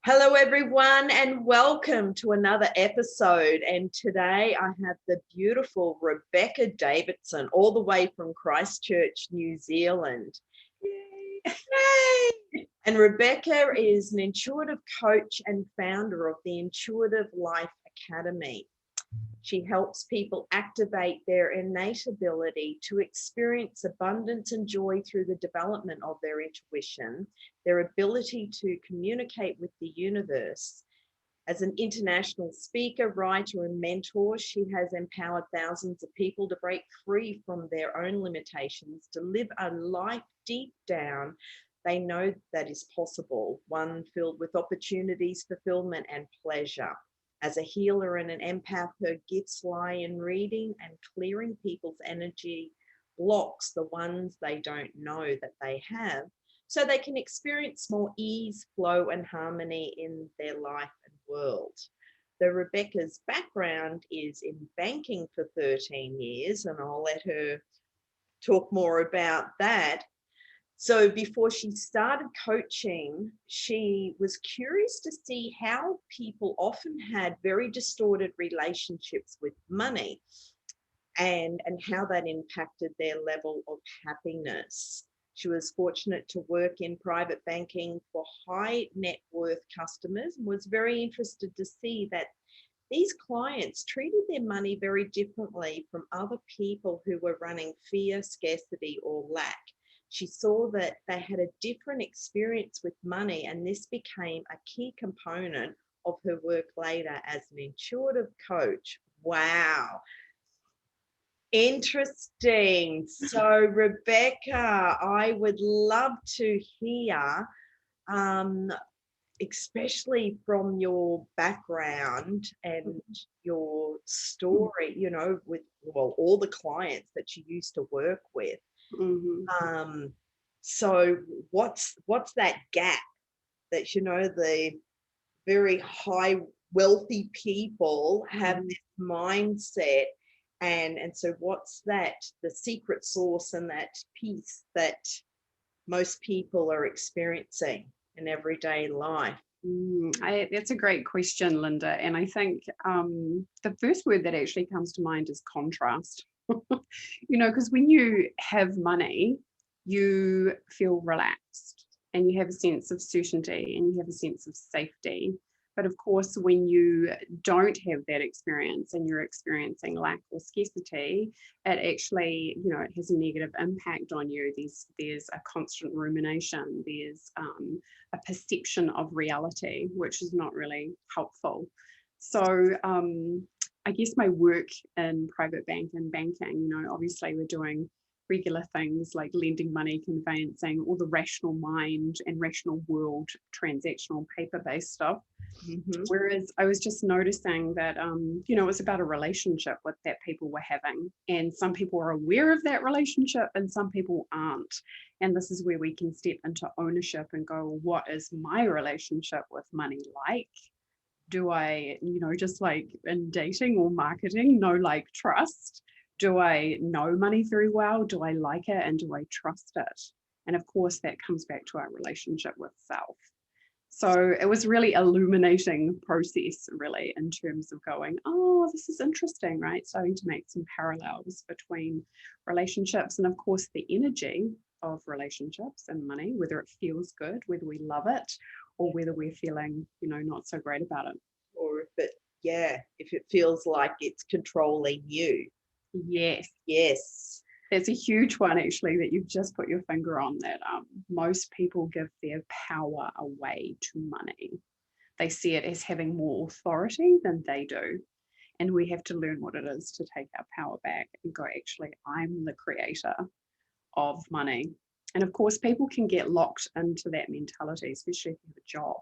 Hello, everyone, and welcome to another episode. And today I have the beautiful Rebecca Davison, all the way from Christchurch, New Zealand. Yay! Yay! And Rebecca is an intuitive coach and founder of the Intuitive Life Academy. She helps people activate their innate ability to experience abundance and joy through the development of their intuition, their ability to communicate with the universe. As an international speaker, writer, and mentor, she has empowered thousands of people to break free from their own limitations, to live a life deep down they know that is possible, one filled with opportunities, fulfillment, and pleasure. As a healer and an empath, her gifts lie in reading and clearing people's energy blocks, the ones they don't know that they have, so they can experience more ease, flow, and harmony in their life and world. Though Rebecca's background is in banking for 13 years, and I'll let her talk more about that. So before she started coaching, she was curious to see how people often had very distorted relationships with money and how that impacted their level of happiness. She was fortunate to work in private banking for high net worth customers and was very interested to see that these clients treated their money very differently from other people who were running fear, scarcity, or lack. She saw that they had a different experience with money, and this became a key component of her work later as an intuitive coach. Wow. Interesting. So, Rebecca, I would love to hear, especially from your background and your story, with all the clients that you used to work with. Mm-hmm. So what's that gap that the very high wealthy people have this mindset, and so what's that the secret sauce and that peace that most people are experiencing in everyday life? That's a great question, Linda. And I think the first word that actually comes to mind is contrast. Because when you have money, you feel relaxed and you have a sense of certainty and you have a sense of safety. But of course, when you don't have that experience and you're experiencing lack or scarcity, it actually, it has a negative impact on you. There's a constant rumination. There's a perception of reality, which is not really helpful. So I guess my work in private bank and banking, obviously we're doing regular things like lending money, conveyancing, all the rational mind and rational world transactional paper-based stuff. Mm-hmm. Whereas I was just noticing that, it was about a relationship that people were having. And some people are aware of that relationship and some people aren't. And this is where we can step into ownership and go, what is my relationship with money like? Do I, just like in dating or marketing, know, like, trust? Do I know money very well? Do I like it? And do I trust it? And of course, that comes back to our relationship with self. So it was really illuminating process, really, in terms of going, oh, this is interesting, right? Starting to make some parallels between relationships and, of course, the energy of relationships and money, whether it feels good, whether we love it, or whether we're feeling, not so great about it. Or if it feels like it's controlling you. Yes. That's a huge one, actually, that you've just put your finger on, that most people give their power away to money. They see it as having more authority than they do. And we have to learn what it is to take our power back and go, actually, I'm the creator of money. And of course, people can get locked into that mentality, especially if you have a job.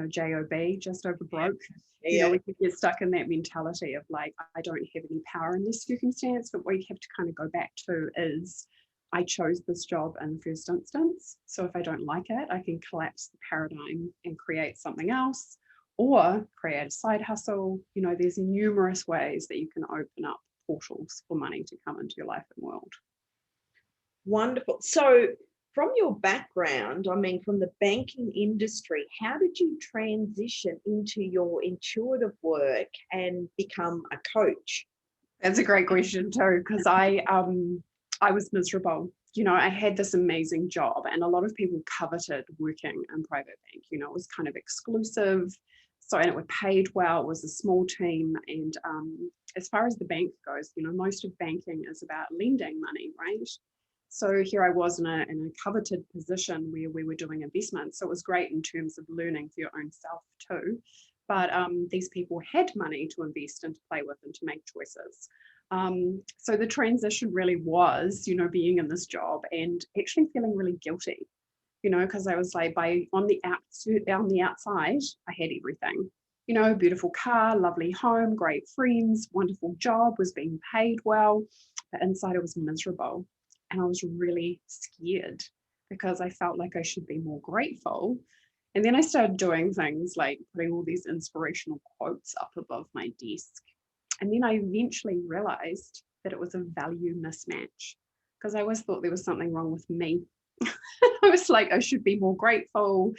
JOB, just over broke. Yeah. We can get stuck in that mentality of like, I don't have any power in this circumstance. But what you have to kind of go back to is, I chose this job in the first instance. So if I don't like it, I can collapse the paradigm and create something else, or create a side hustle. There's numerous ways that you can open up portals for money to come into your life and world. Wonderful. So from your background, I mean, from the banking industry, how did you transition into your intuitive work and become a coach? That's a great question too, because I was miserable. I had this amazing job, and a lot of people coveted working in private bank. It was kind of exclusive, and it was paid well. It was a small team, and as far as the bank goes, most of banking is about lending money, right? So here I was in a coveted position where we were doing investments. So it was great in terms of learning for your own self too. But these people had money to invest and to play with and to make choices. So the transition really was, being in this job and actually feeling really guilty, because I was like, on the outside, I had everything, beautiful car, lovely home, great friends, wonderful job, was being paid well, but inside I was miserable. And I was really scared because I felt like I should be more grateful. And then I started doing things like putting all these inspirational quotes up above my desk. And then I eventually realized that it was a value mismatch, because I always thought there was something wrong with me. I was like, I should be more grateful.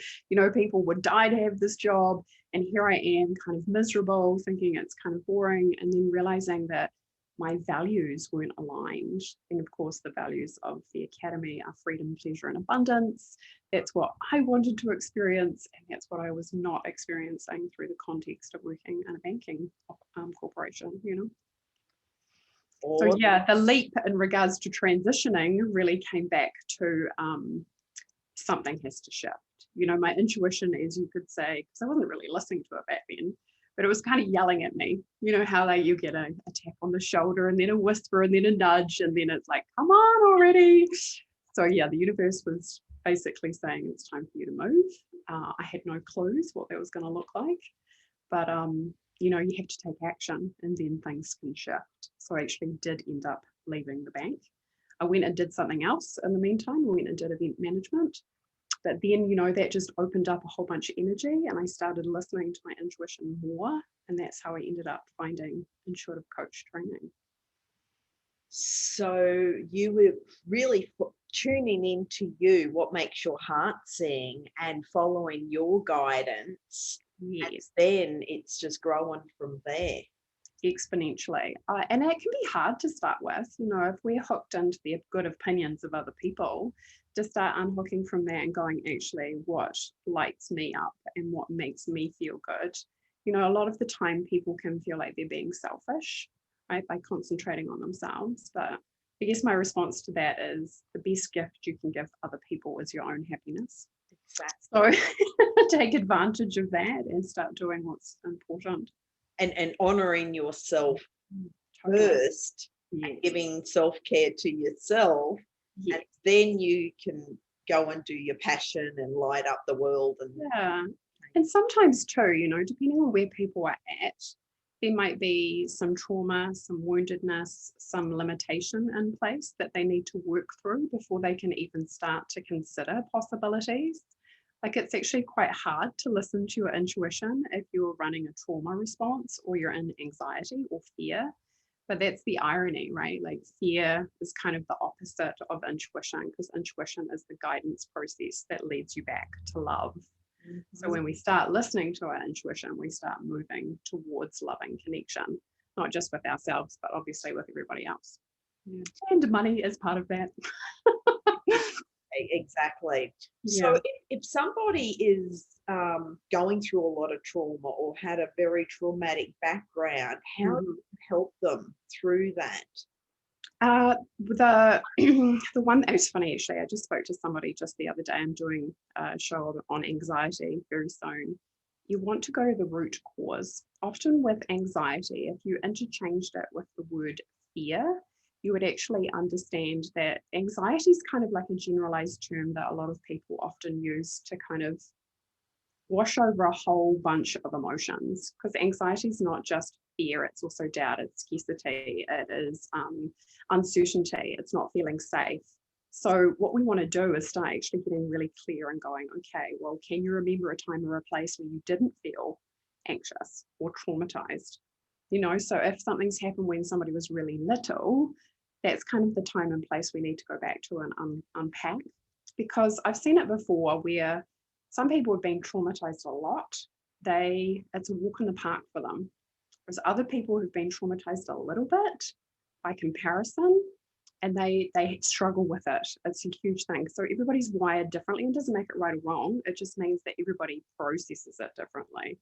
People would die to have this job. And here I am, kind of miserable, thinking it's kind of boring. And then realizing that my values weren't aligned. And of course, the values of the Academy are freedom, pleasure, and abundance. That's what I wanted to experience. And that's what I was not experiencing through the context of working in a banking corporation, Awesome. So yeah, the leap in regards to transitioning really came back to something has to shift. My intuition, as you could say, because I wasn't really listening to it back then, but it was kind of yelling at me. How you get a tap on the shoulder and then a whisper and then a nudge, and then it's like, come on already. So yeah, the universe was basically saying it's time for you to move. I had no clues what that was going to look like, but you have to take action and then things can shift. So I actually did end up leaving the bank. I went and did something else in the meantime. I went and did event management. But then, that just opened up a whole bunch of energy, and I started listening to my intuition more. And that's how I ended up finding intuitive coach training. So you were really tuning into you, what makes your heart sing, and following your guidance. Yes. And then it's just growing from there. Exponentially. And it can be hard to start with, if we're hooked into the good opinions of other people, to start unhooking from that and going, actually, what lights me up and what makes me feel good. A lot of the time people can feel like they're being selfish, right, by concentrating on themselves. But I guess my response to that is the best gift you can give other people is your own happiness. Exactly. So take advantage of that and start doing what's important. And honouring yourself first, yes. And giving self-care to yourself, yes. And then you can go and do your passion and light up the world. And sometimes too, depending on where people are at, there might be some trauma, some woundedness, some limitation in place that they need to work through before they can even start to consider possibilities. Like, it's actually quite hard to listen to your intuition if you're running a trauma response or you're in anxiety or fear. But that's the irony, right? Like, fear is kind of the opposite of intuition, because intuition is the guidance process that leads you back to love. Mm-hmm. So when we start listening to our intuition, we start moving towards loving connection, not just with ourselves, but obviously with everybody else. Yeah. And money is part of that. Exactly. Yeah. So if somebody is going through a lot of trauma or had a very traumatic background, how do you help them through that? The one that was funny, actually, I just spoke to somebody just the other day. I'm doing a show on anxiety very soon. You want to go to the root cause. Often with anxiety, if you interchanged it with the word fear, you would actually understand that anxiety is kind of like a generalized term that a lot of people often use to kind of wash over a whole bunch of emotions, because anxiety is not just fear, it's also doubt, it's scarcity, it is uncertainty, it's not feeling safe. So what we want to do is start actually getting really clear and going, okay, well, can you remember a time or a place where you didn't feel anxious or traumatized? So if something's happened when somebody was really little, that's kind of the time and place we need to go back to and unpack. because I've seen it before where some people have been traumatized a lot. It's a walk in the park for them. There's other people who've been traumatized a little bit by comparison, and they struggle with it. It's a huge thing. So everybody's wired differently, and doesn't make it right or wrong. It just means that everybody processes it differently.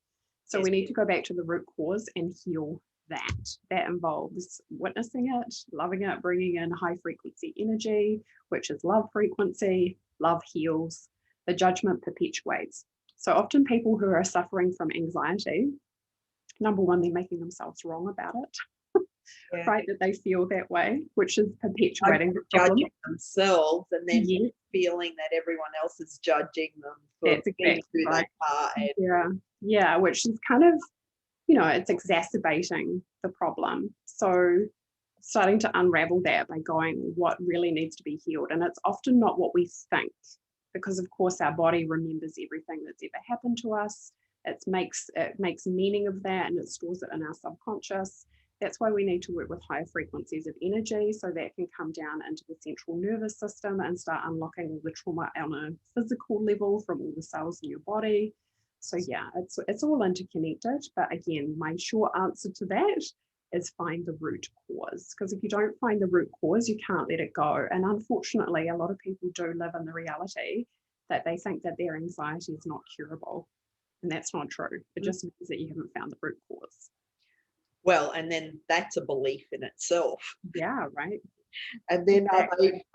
So we need to go back to the root cause and heal that. That involves witnessing it, loving it, bringing in high frequency energy, which is love frequency. Love heals. The judgment perpetuates. So often people who are suffering from anxiety, number one, they're making themselves wrong about it, right? That they feel that way, which is perpetuating the problem. Judging themselves, and then feeling that everyone else is judging them for being who they are. Yeah, which is kind of, it's exacerbating the problem. So starting to unravel that by going, what really needs to be healed? And it's often not what we think, because of course our body remembers everything that's ever happened to us. It makes meaning of that, and it stores it in our subconscious. That's why we need to work with higher frequencies of energy, so that can come down into the central nervous system and start unlocking all the trauma on a physical level from all the cells in your body. So yeah, it's all interconnected. But again, my short answer to that is find the root cause, because if you don't find the root cause, you can't let it go. And unfortunately, a lot of people do live in the reality that they think that their anxiety is not curable, and that's not true. It just means that you haven't found the root cause. Well, and then that's a belief in itself. Yeah, right. And then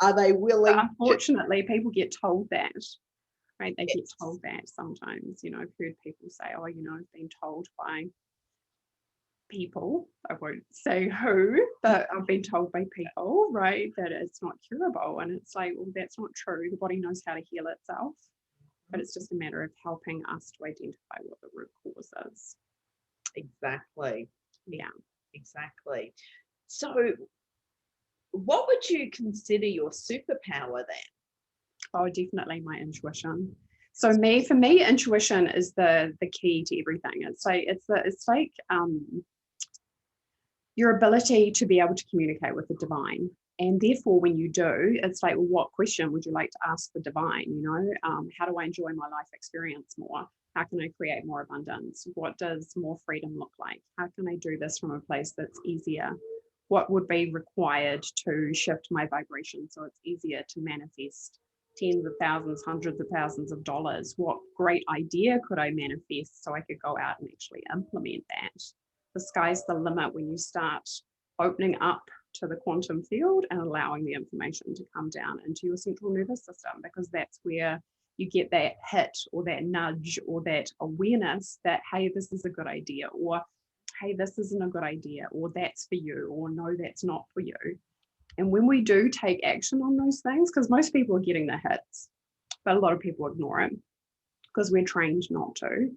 are they willing? But unfortunately, people get told that, right? They get told that sometimes. I've heard people say, "Oh, I've been told by people." I won't say who, but I've been told by people, right, that it's not curable. And it's like, well, that's not true. The body knows how to heal itself, but it's just a matter of helping us to identify what the root cause is. Exactly. Yeah, exactly. So what would you consider your superpower then? Oh, definitely my intuition. So for me, intuition is the key to everything. It's like your ability to be able to communicate with the divine. And therefore, when you do, it's like, well, what question would you like to ask the divine? How do I enjoy my life experience more? How can I create more abundance? What does more freedom look like? How can I do this from a place that's easier? What would be required to shift my vibration so it's easier to manifest tens of thousands, hundreds of thousands of dollars? What great idea could I manifest so I could go out and actually implement that? The sky's the limit when you start opening up to the quantum field and allowing the information to come down into your central nervous system, because that's where you get that hit or that nudge or that awareness that, hey, this is a good idea, or hey, this isn't a good idea, or that's for you, or no, that's not for you. And when we do take action on those things, because most people are getting the hits, but a lot of people ignore it because we're trained not to.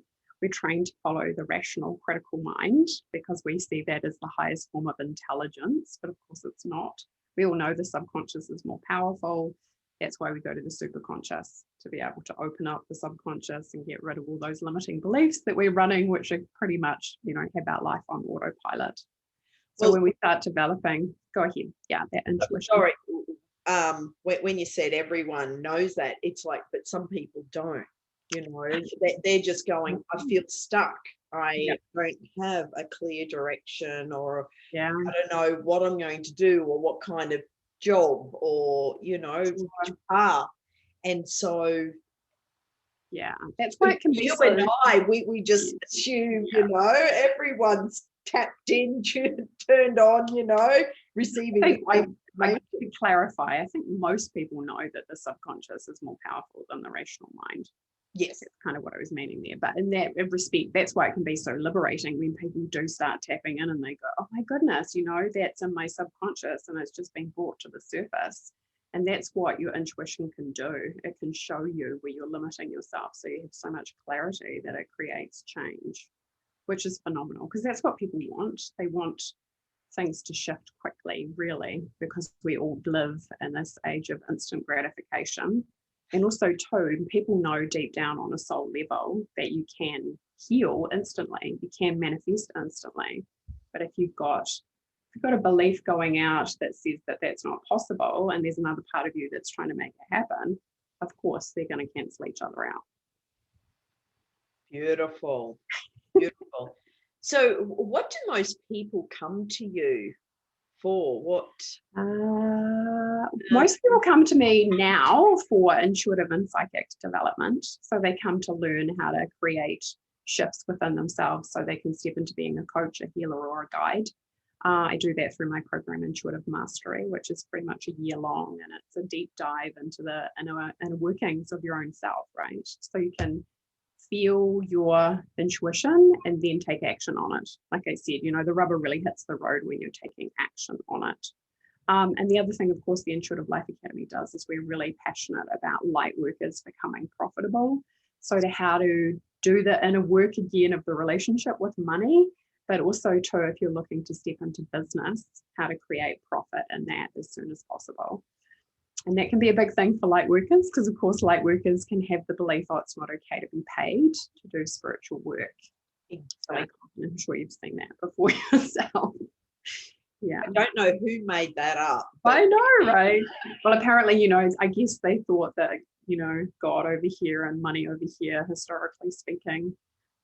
We're trained to follow the rational, critical mind because we see that as the highest form of intelligence, but of course it's not. We all know the subconscious is more powerful. That's why we go to the superconscious, to be able to open up the subconscious and get rid of all those limiting beliefs that we're running, which are pretty much, have our life on autopilot. So when we start developing, go ahead. Yeah, that intuition. Sorry. When you said everyone knows that, it's like, but some people don't. They're just going, I feel stuck. I don't have a clear direction, or I don't know what I'm going to do, or what kind of job, or which path. And so that's why it can be you and I, we just assume, everyone's tapped in, turned on, receiving. I to clarify, I think most people know that the subconscious is more powerful than the rational mind. Yes, that's kind of what I was meaning there. But in that respect, that's why it can be so liberating when people do start tapping in and they go, oh my goodness, that's in my subconscious and it's just been brought to the surface. And that's what your intuition can do. It can show you where you're limiting yourself, so you have so much clarity that it creates change, which is phenomenal, because that's what people want. They want things to shift quickly, really, because we all live in this age of instant gratification. And also too, people know deep down on a soul level that you can heal instantly, you can manifest instantly. But if you've got a belief going out that says that that's not possible, and there's another part of you that's trying to make it happen, of course, they're going to cancel each other out. Beautiful. Beautiful. So what do most people come to you for? What? Most people come to me now for intuitive and psychic development. So they come to learn how to create shifts within themselves so they can step into being a coach, a healer, or a guide. I do that through my program, Intuitive Mastery, which is pretty much a year long, and it's a deep dive into the inner workings of your own self, right? So you can feel your intuition and then take action on it. Like I said, the rubber really hits the road when you're taking action on it. And the other thing, of course, the Intuitive Life Academy does is we're really passionate about light workers becoming profitable. So how to do the inner work again of the relationship with money, but also too, if you're looking to step into business, how to create profit in that as soon as possible. And that can be a big thing for light workers because, of course, light workers can have the belief, oh, it's not okay to be paid to do spiritual work. Exactly. I'm sure you've seen that before yourself. Yeah. I don't know who made that up. I know, right? Well, apparently, I guess they thought that, God over here and money over here, historically speaking,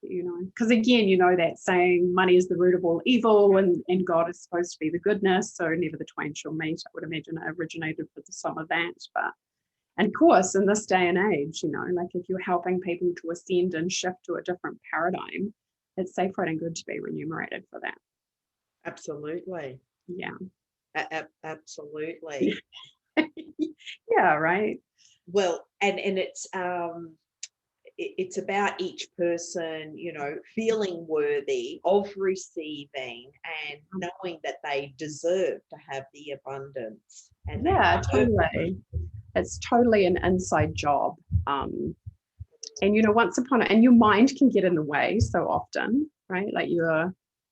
because again, that saying money is the root of all evil and God is supposed to be the goodness. So never the twain shall meet. I would imagine it originated with some of that. And of course, in this day and age, like if you're helping people to ascend and shift to a different paradigm, it's safe, right, and good to be remunerated for that. Absolutely. Yeah. Absolutely. Yeah, right. Well, and it's about each person, feeling worthy of receiving and knowing that they deserve to have the abundance. And yeah, totally. It's totally an inside job. And once upon it, and your mind can get in the way so often, right? Like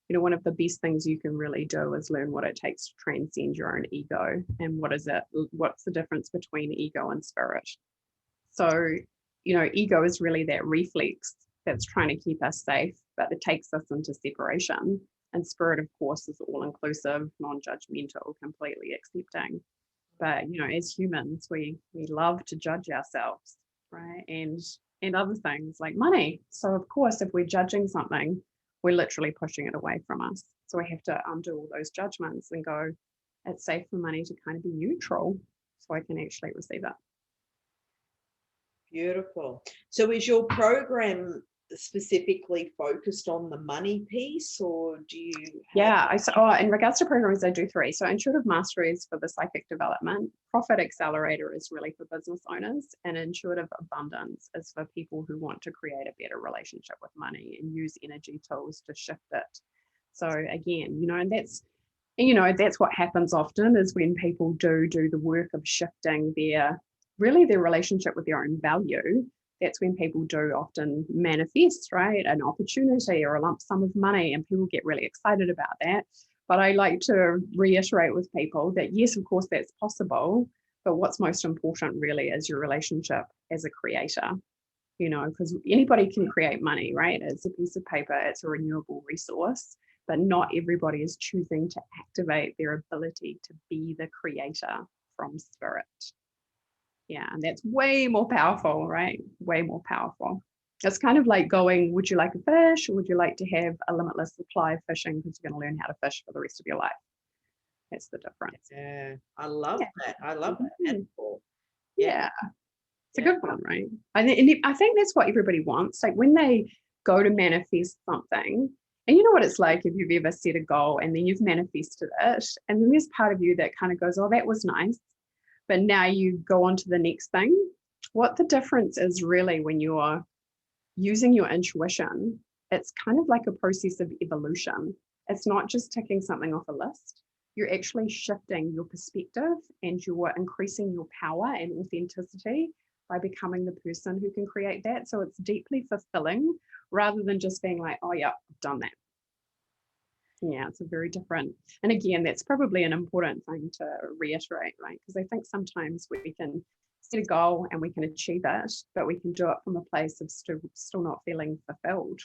one of the best things you can really do is learn what it takes to transcend your own ego. And what's the difference between ego and spirit? So, ego is really that reflex that's trying to keep us safe, but it takes us into separation. And spirit, of course, is all inclusive, non-judgmental, completely accepting. But, as humans, we love to judge ourselves, right? And other things like money. So, of course, if we're judging something, we're literally pushing it away from us. So we have to undo all those judgments and go, it's safe for money to kind of be neutral so I can actually receive it. Beautiful. So is your program specifically focused on the money piece, or do you in regards to programs, I do 3. So Intuitive Mastery is for the psychic development, Profit Accelerator is really for business owners, and Intuitive Abundance is for people who want to create a better relationship with money and use energy tools to shift it. So again, and that's what happens often is when people do the work of shifting their relationship with their own value. That's when people do often manifest, right, an opportunity or a lump sum of money, and people get really excited about that. But I like to reiterate with people that, yes, of course, that's possible, but what's most important really is your relationship as a creator, because anybody can create money, right? It's a piece of paper, it's a renewable resource, but not everybody is choosing to activate their ability to be the creator from spirit. Yeah, and that's way more powerful, right? Way more powerful. It's kind of like going, would you like a fish, or would you like to have a limitless supply of fishing because you're going to learn how to fish for the rest of your life? That's the difference. Yeah, I love that. I love that metaphor. Yeah. It's a good one, right? I think that's what everybody wants. Like when they go to manifest something, and you know what it's like if you've ever set a goal and then you've manifested it, and then there's part of you that kind of goes, oh, that was nice. But now you go on to the next thing. What the difference is really when you're using your intuition, it's kind of like a process of evolution. It's not just ticking something off a list. You're actually shifting your perspective and you're increasing your power and authenticity by becoming the person who can create that. So it's deeply fulfilling rather than just being like, oh yeah, I've done that. Yeah, it's a very different. And again, that's probably an important thing to reiterate, right? Because I think sometimes we can set a goal and we can achieve it, but we can do it from a place of still not feeling fulfilled.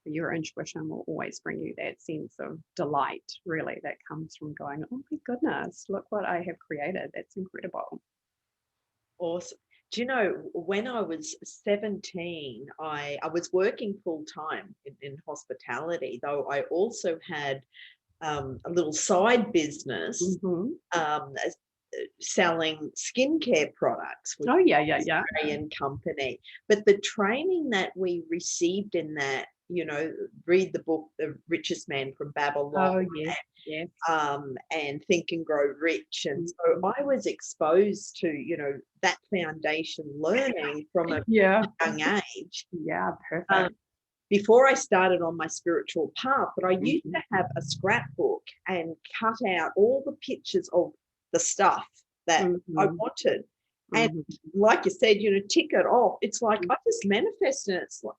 Your intuition will always bring you that sense of delight, really, that comes from going, oh my goodness, look what I have created. That's incredible. Awesome. Do you know, when I was 17, I was working full time in hospitality, though I also had a little side business Mm-hmm. selling skincare products with Oh, yeah, an yeah, yeah. Australian company. But the training that we received in that, read the book, The Richest Man from Babylon, Oh, yes, yes. and Think and Grow Rich. And so Mhm. I was exposed to, that foundation learning from a Yeah, young age. yeah, Um, perfect. before I started on my spiritual path, but I used Mhm. to have a scrapbook and cut out all the pictures of the stuff that I Mhm. wanted. And Mhm. like you said, tick it off. It's like I just manifested it. It's like,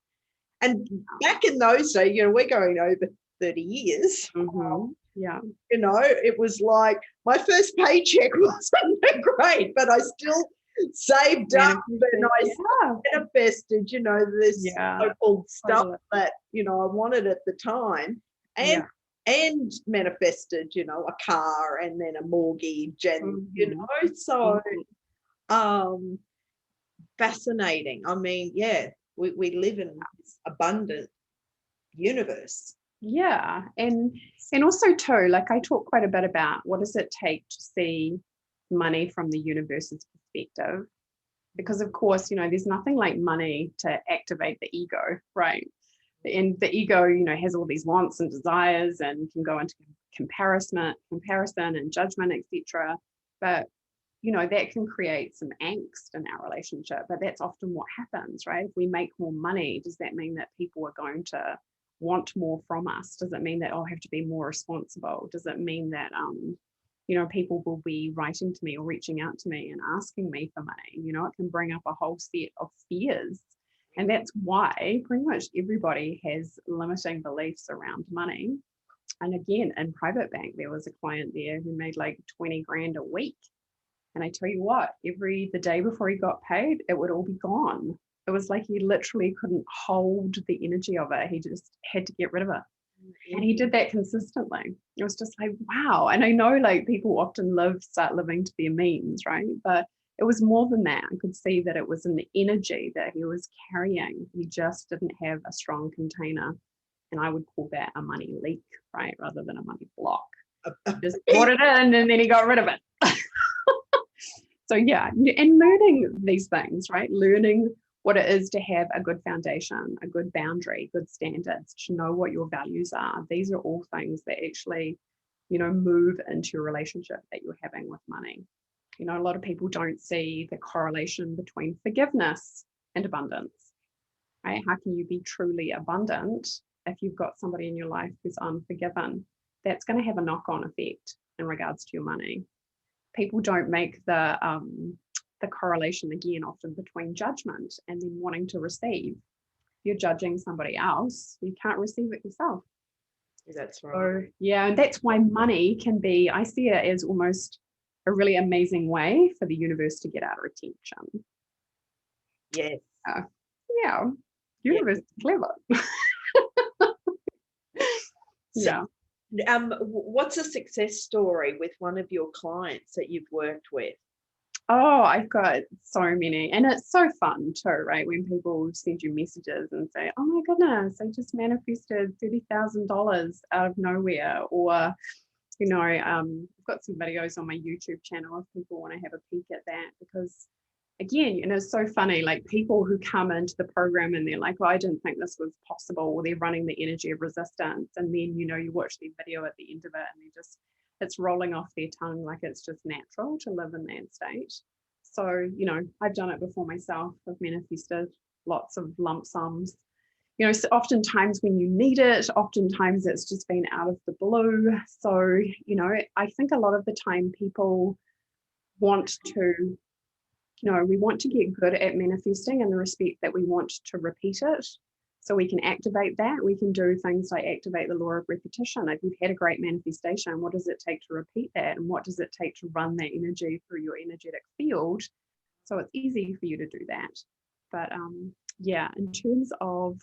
and back in those days, we're going over 30 years. Mhm. Yeah. It was like my first paycheck wasn't great, but I still saved up and Manifested. I Yeah. manifested, this Yeah. so-called stuff Totally. that, I wanted at the time, and Yeah. manifested, a car and then a mortgage and, Mhm. so Mhm. um fascinating. I mean, yeah, we live in this abundant universe. Yeah. And also too, like I talk quite a bit about what does it take to see money from the universe's perspective. Because of course, there's nothing like money to activate the ego, right? And the ego, has all these wants and desires and can go into comparison and judgment, etc. But that can create some angst in our relationship. But that's often what happens, right? If we make more money, does that mean that people are going to want more from us? Does it mean that I'll have to be more responsible? Does it mean that people will be writing to me or reaching out to me and asking me for money? It can bring up a whole set of fears. And that's why pretty much everybody has limiting beliefs around money. And again, in private bank, there was a client there who made like 20 grand a week. And I tell you what, the day before he got paid, it would all be gone. It was like he literally couldn't hold the energy of it. He just had to get rid of it. And he did that consistently. It was just like, wow. And I know like people often start living to their means, right? But it was more than that. I could see that it was an energy that he was carrying. He just didn't have a strong container. And I would call that a money leak, right? Rather than a money block. He just brought it in and then he got rid of it. So yeah, and learning these things, right? Learning what it is to have a good foundation, a good boundary, good standards, to know what your values are. These are all things that actually, move into your relationship that you're having with money. A lot of people don't see the correlation between forgiveness and abundance, right? How can you be truly abundant if you've got somebody in your life who's unforgiven? That's going to have a knock-on effect in regards to your money. People don't make the correlation again often between judgment and then wanting to receive. If you're judging somebody else, you can't receive it yourself. That's right. So yeah, and that's why money can be, I see it as almost a really amazing way for the universe to get our attention. Yes. Yeah, Yeah. universe is clever. So, Yeah. what's a success story with one of your clients that you've worked with? Oh, I've got so many. And it's so fun too, right? When people send you messages and say, oh my goodness, I just manifested $30,000 out of nowhere. Or, I've got some videos on my YouTube channel if people want to have a peek at that. Because again, it's so funny, like people who come into the program and they're like, oh, I didn't think this was possible, or they're running the energy of resistance. And then, you watch the video at the end of it and it's rolling off their tongue like it's just natural to live in that state. So, I've done it before myself. I've manifested lots of lump sums. So oftentimes when you need it, oftentimes it's just been out of the blue. So, I think a lot of the time people want to, we want to get good at manifesting in the respect that we want to repeat it. So we can activate that. We can do things like activate the law of repetition. If you've had a great manifestation, what does it take to repeat that? And what does it take to run that energy through your energetic field? So it's easy for you to do that. But yeah, in terms of,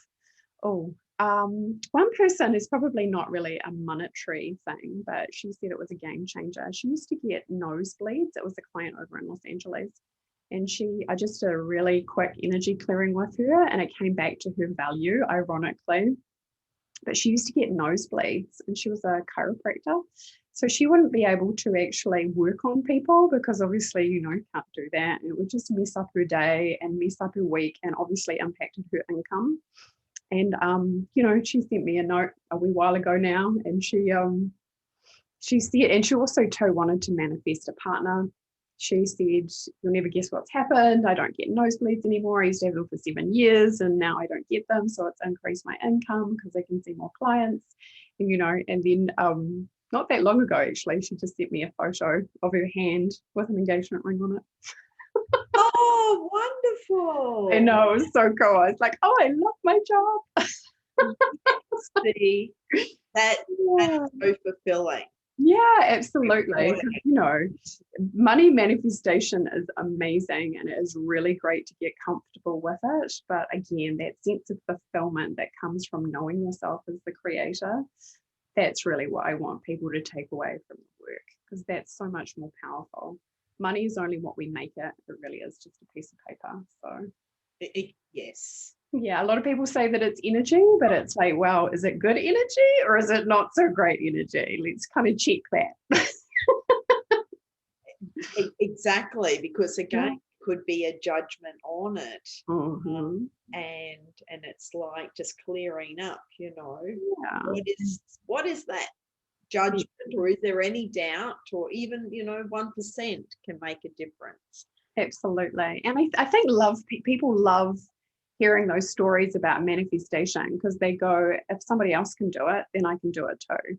one person is probably not really a monetary thing, but she said it was a game changer. She used to get nosebleeds. It was a client over in Los Angeles. And I just did a really quick energy clearing with her, and it came back to her value, ironically. But she used to get nosebleeds, and she was a chiropractor. So she wouldn't be able to actually work on people because obviously, can't do that. It would just mess up her day and mess up her week, and obviously impacted her income. And, she sent me a note a wee while ago now, and she said, and she also too wanted to manifest a partner. She said, "You'll never guess what's happened. I don't get nosebleeds anymore. I used to have them for 7 years, and now I don't get them. So it's increased my income because I can see more clients." And, and then not that long ago, actually, she just sent me a photo of her hand with an engagement ring on it. Oh, wonderful. I know, it was so cool. I was like, oh, I love my job. See, that's so fulfilling. Yeah, absolutely. Money manifestation is amazing, and it is really great to get comfortable with it. But again, that sense of fulfillment that comes from knowing yourself as the creator, that's really what I want people to take away from the work, because that's so much more powerful. Money is only what we make it. It really is just a piece of paper. So yes. Yeah, a lot of people say that it's energy, but it's like, well, is it good energy or is it not so great energy? Let's kind of check that. Exactly, because again, it could be a judgment on it. Mm-hmm. And it's like just clearing up, Yeah. what is that judgment, or is there any doubt, or even 1% can make a difference. Absolutely. And I think people love hearing those stories about manifestation, because they go, if somebody else can do it, then I can do it too.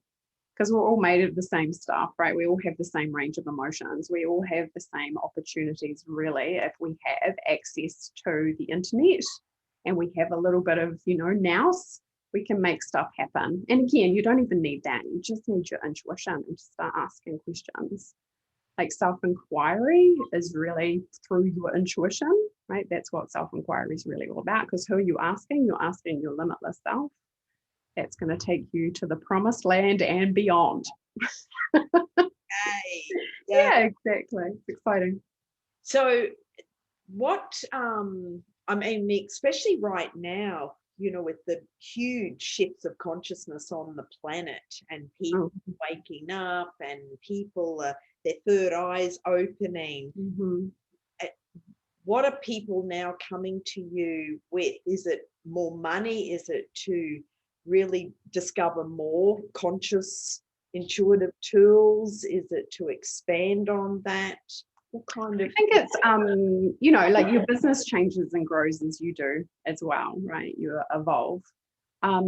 Because we're all made of the same stuff, right? We all have the same range of emotions. We all have the same opportunities, really, if we have access to the internet and we have a little bit of, nous, we can make stuff happen. And again, you don't even need that. You just need your intuition and just start asking questions. Like self-inquiry is really through your intuition, right? That's what self-inquiry is really all about, because who are you asking? You're asking your limitless self. That's going to take you to the promised land and beyond. Yeah, exactly. It's exciting. So what, especially right now, with the huge shifts of consciousness on the planet, and people waking up, and people, their third eyes opening. Mm-hmm. What are people now coming to you with? Is it more money? Is it to really discover more conscious, intuitive tools? Is it to expand on that? What kind of? I think it's, like your business changes and grows as you do as well, right? You evolve. I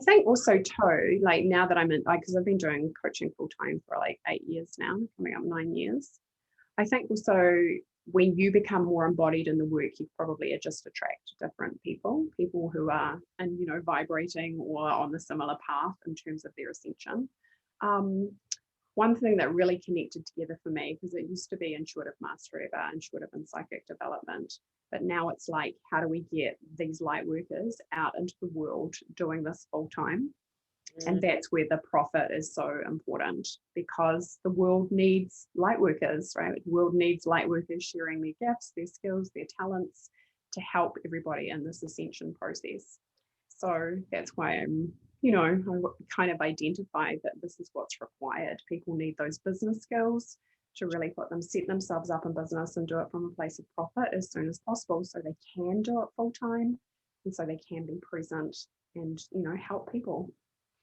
think also too, like now that I'm in, because I've been doing coaching full time for like 8 years now, coming up 9 years. I think also when you become more embodied in the work, you probably just attract different people who are, and vibrating or on the similar path in terms of their ascension. One thing that really connected together for me, because it used to be intuitive mastery, about intuitive and psychic development, but now it's like, how do we get these light workers out into the world doing this full time? And that's where the profit is so important, because the world needs light workers, right? The world needs light workers sharing their gifts, their skills, their talents to help everybody in this ascension process. So that's why I kind of identify that this is what's required. People need those business skills to really set themselves up in business and do it from a place of profit as soon as possible, so they can do it full time, and so they can be present and help people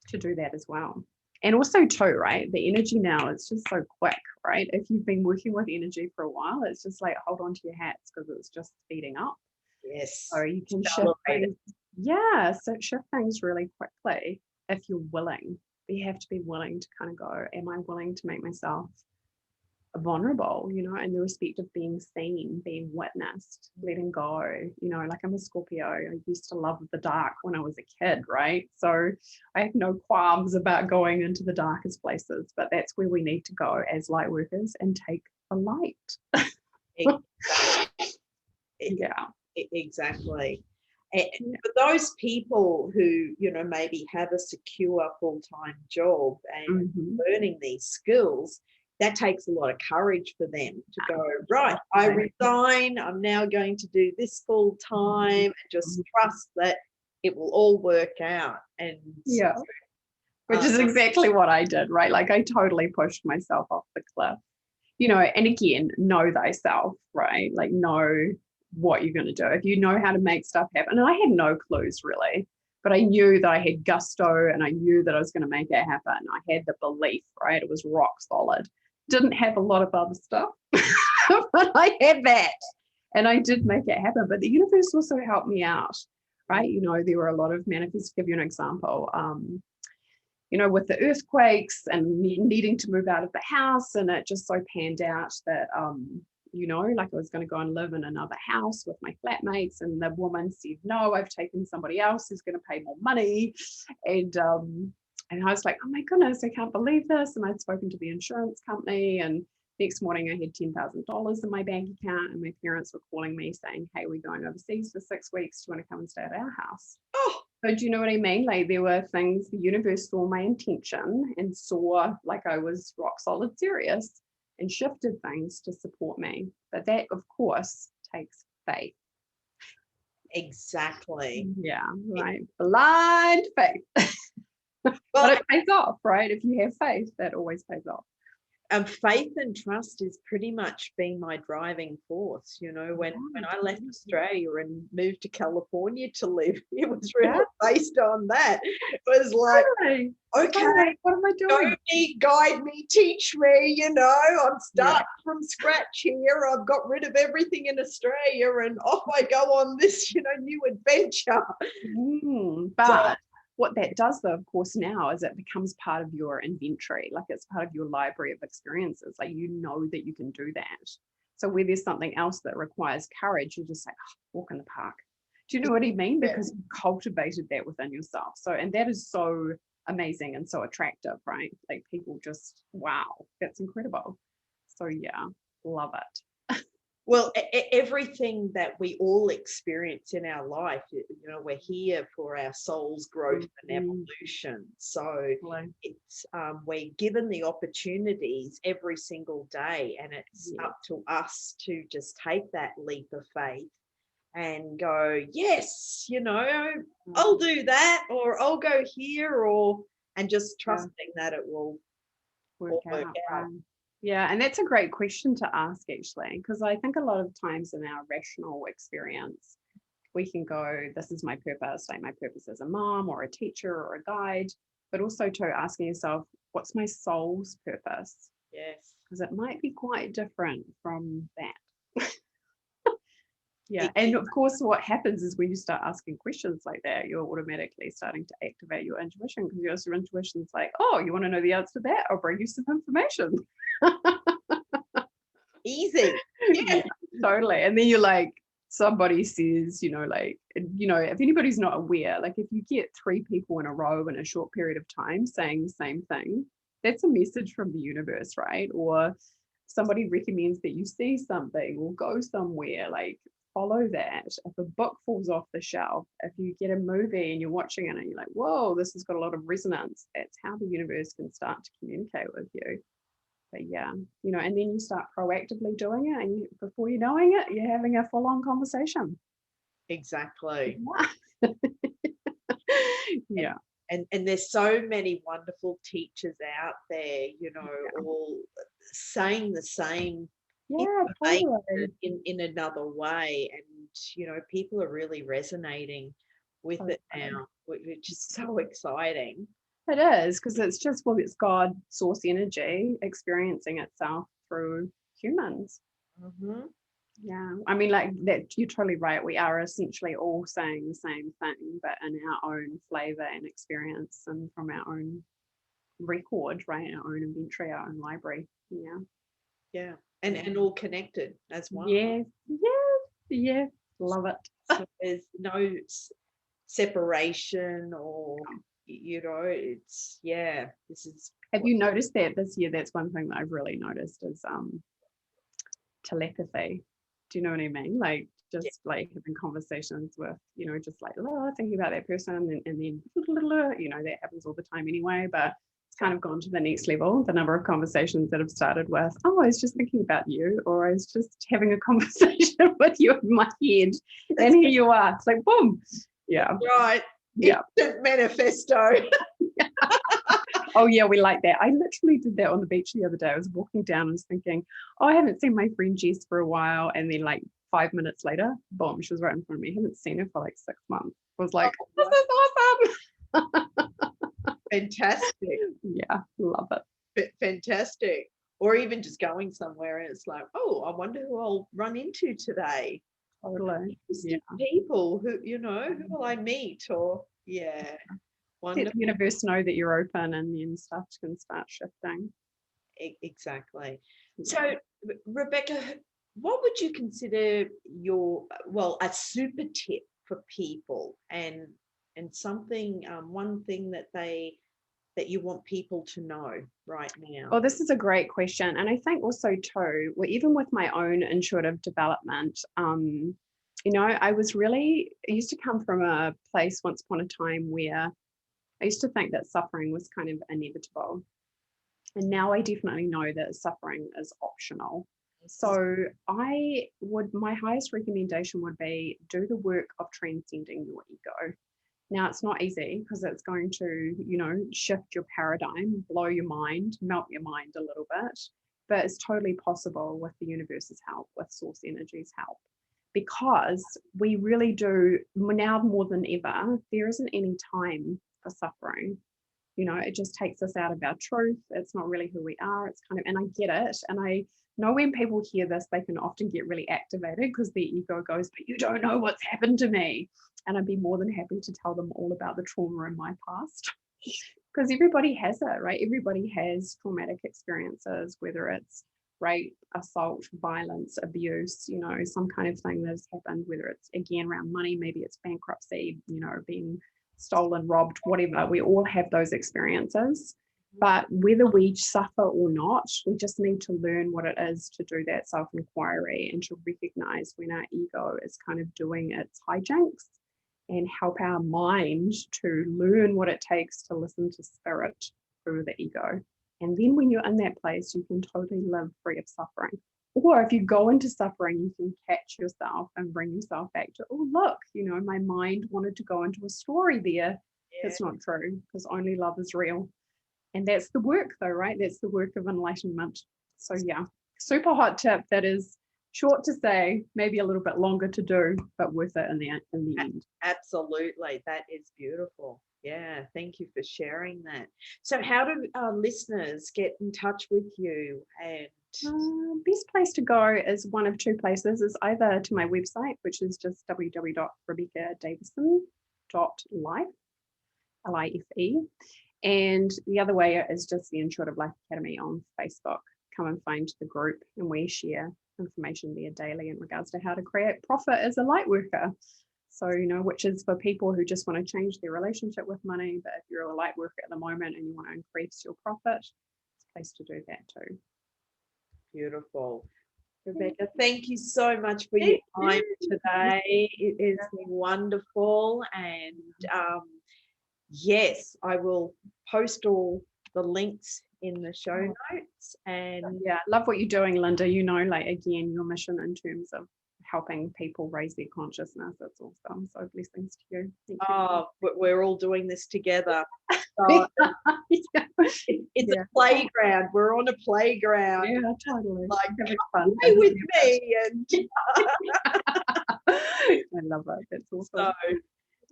to do that as well. And also too, right, the energy now, it's just so quick, right? If you've been working with energy for a while, it's just like, hold on to your hats, because it's just speeding up. Yes. So you can shift things. Yeah, so shift things really quickly if you're willing. But you have to be willing to kind of go, am I willing to make myself vulnerable, in the respect of being seen, being witnessed, letting go, like I'm a Scorpio. I used to love the dark when I was a kid, right? So I have no qualms about going into the darkest places, but that's where we need to go as light workers and take the light. Yeah, exactly. And for those people who maybe have a secure full-time job and learning these skills, that takes a lot of courage for them to go, right, I resign, I'm now going to do this full time, and just trust that it will all work out. And yeah, which is exactly what I did, right? Like I totally pushed myself off the cliff, and again, know thyself, right? Like know what you're going to do. If you know how to make stuff happen, and I had no clues really, but I knew that I had gusto and I knew that I was going to make it happen. I had the belief, right? It was rock solid. Didn't have a lot of other stuff, but I had that. And I did make it happen. But the universe also helped me out, right? There were a lot of manifests. To give you an example, with the earthquakes and needing to move out of the house, and it just so panned out that, like I was going to go and live in another house with my flatmates, and the woman said, no, I've taken somebody else who's going to pay more money. And I was like, oh my goodness, I can't believe this. And I'd spoken to the insurance company, and next morning I had $10,000 in my bank account, and my parents were calling me saying, hey, we're going overseas for 6 weeks. Do you want to come and stay at our house? Oh, so do you know what I mean? Like there were things, the universe saw my intention and saw like I was rock solid serious and shifted things to support me. But that, of course, takes faith. Exactly. Yeah, right. Blind faith. But it pays off, right? If you have faith, that always pays off. Faith and trust is pretty much been my driving force. When I left Australia and moved to California to live, it was really based on that. It was like, okay, what am I doing? Show me, guide me, teach me. I'm starting from scratch here. I've got rid of everything in Australia, and off I go on this, new adventure. But what that does, though, of course, now is it becomes part of your inventory, like it's part of your library of experiences. Like that you can do that. So where there's something else that requires courage, you just say, walk in the park. Do you know what I mean? Because you cultivated that within yourself. So, and that is so amazing and so attractive, right? Like people just, wow, that's incredible. So yeah, love it. Well, everything that we all experience in our life, we're here for our soul's growth and evolution. So it's we're given the opportunities every single day, and it's up to us to just take that leap of faith and go, yes, I'll do that, or I'll go here, and just trusting that it will work out. Yeah, and that's a great question to ask, actually, because I think a lot of times in our rational experience, we can go, this is my purpose, like my purpose as a mom or a teacher or a guide, but also to asking yourself, what's my soul's purpose? Yes. Because it might be quite different from that. Yeah, and of course, what happens is when you start asking questions like that, you're automatically starting to activate your intuition, because your intuition's like, oh, you want to know the answer to that? I'll bring you some information. Easy. Yeah, totally. And then you're like, somebody says, if anybody's not aware, like if you get 3 people in a row in a short period of time saying the same thing, that's a message from the universe, right? Or somebody recommends that you see something or go somewhere, like follow that. If a book falls off the shelf, if you get a movie and you're watching it and you're like, whoa, this has got a lot of resonance, that's how the universe can start to communicate with you. But yeah, and then you start proactively doing it, and before you're knowing it, you're having a full-on conversation. Exactly. Yeah. And there's so many wonderful teachers out there, all saying the same totally. in another way. And, people are really resonating with it now, which is so exciting. It is, because it's just, it's God source energy experiencing itself through humans. Mm-hmm. Yeah, I mean, like that, you're totally right. We are essentially all saying the same thing, but in our own flavor and experience, and from our own record, right? Our own inventory, our own library. Yeah, and all connected as one. Yeah, love it. So there's no separation, or it's this is. Have you noticed that this year? That's one thing that I've really noticed is telepathy. Do you know what I mean? Like just like having conversations with, just like thinking about that person, and then that happens all the time anyway, but it's kind of gone to the next level. The number of conversations that have started with, oh, I was just thinking about you, or I was just having a conversation with you in my head, and here you are. It's like, boom. Yeah. Right. Yeah. Instant manifesto. Oh, yeah, we like that. I literally did that on the beach the other day. I was walking down and was thinking, oh, I haven't seen my friend Jess for a while. And then like 5 minutes later, boom, she was right in front of me. I haven't seen her for like 6 months. I was like, this is awesome. Fantastic. Yeah, love it. Fantastic. Or even just going somewhere and it's like, oh, I wonder who I'll run into today. Totally. Interesting people who, who will I meet? Or Let the wonderful. universe know that you're open, and then stuff can start shifting. Exactly. So, Rebecca, what would you consider a super tip for people, and something, one thing that you want people to know right now? Well, this is a great question. And I think also too, well, even with my own intuitive development, I used to come from a place once upon a time where I used to think that suffering was kind of inevitable. And now I definitely know that suffering is optional. So my highest recommendation would be do the work of transcending your ego. Now, it's not easy because it's going to, shift your paradigm, blow your mind, melt your mind a little bit, but it's totally possible with the universe's help, with source energy's help, because we really do, now more than ever, there isn't any time for suffering. It just takes us out of our truth. It's not really who we are. It's kind of, and I get it. And I know when people hear this, they can often get really activated because their ego goes, but you don't know what's happened to me. And I'd be more than happy to tell them all about the trauma in my past, because everybody has it, right? Everybody has traumatic experiences, whether it's rape, assault, violence, abuse, some kind of thing that has happened, whether it's again around money, maybe it's bankruptcy, being stolen, robbed, whatever. We all have those experiences. But whether we suffer or not, we just need to learn what it is to do that self-inquiry and to recognize when our ego is kind of doing its hijinks, and help our mind to learn what it takes to listen to spirit through the ego. And then when you're in that place, you can totally live free of suffering. Or if you go into suffering, you can catch yourself and bring yourself back to, oh, look, my mind wanted to go into a story there. It's not true, because only love is real. And that's the work though, right? That's the work of enlightenment. So yeah, super hot tip that is short to say, maybe a little bit longer to do, but worth it in the end. Absolutely. That is beautiful. Yeah, thank you for sharing that. So how do our listeners get in touch with you? And best place to go is one of two places. Is either to my website, which is just www.rebeccadavison.life, LIFE. And the other way is just the Intuitive Life Academy on Facebook. Come and find the group, and we share information there daily in regards to how to create profit as a light worker. So, which is for people who just want to change their relationship with money. But if you're a light worker at the moment and you want to increase your profit, it's a place to do that too. Beautiful. Rebecca, thank you so much for your time today. It has been wonderful. And yes, I will post all the links in the show notes. And yeah, love what you're doing, Linda. Again, your mission in terms of helping people raise their consciousness. That's awesome. So blessings to you. Thank you. We're all doing this together. So it's a playground. We're on a playground. Yeah, totally. Like, fun. Play with me. And I love it. That's awesome.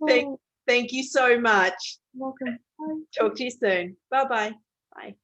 So, thank you so much. Welcome. Bye. Talk to you soon. Bye-bye. Bye.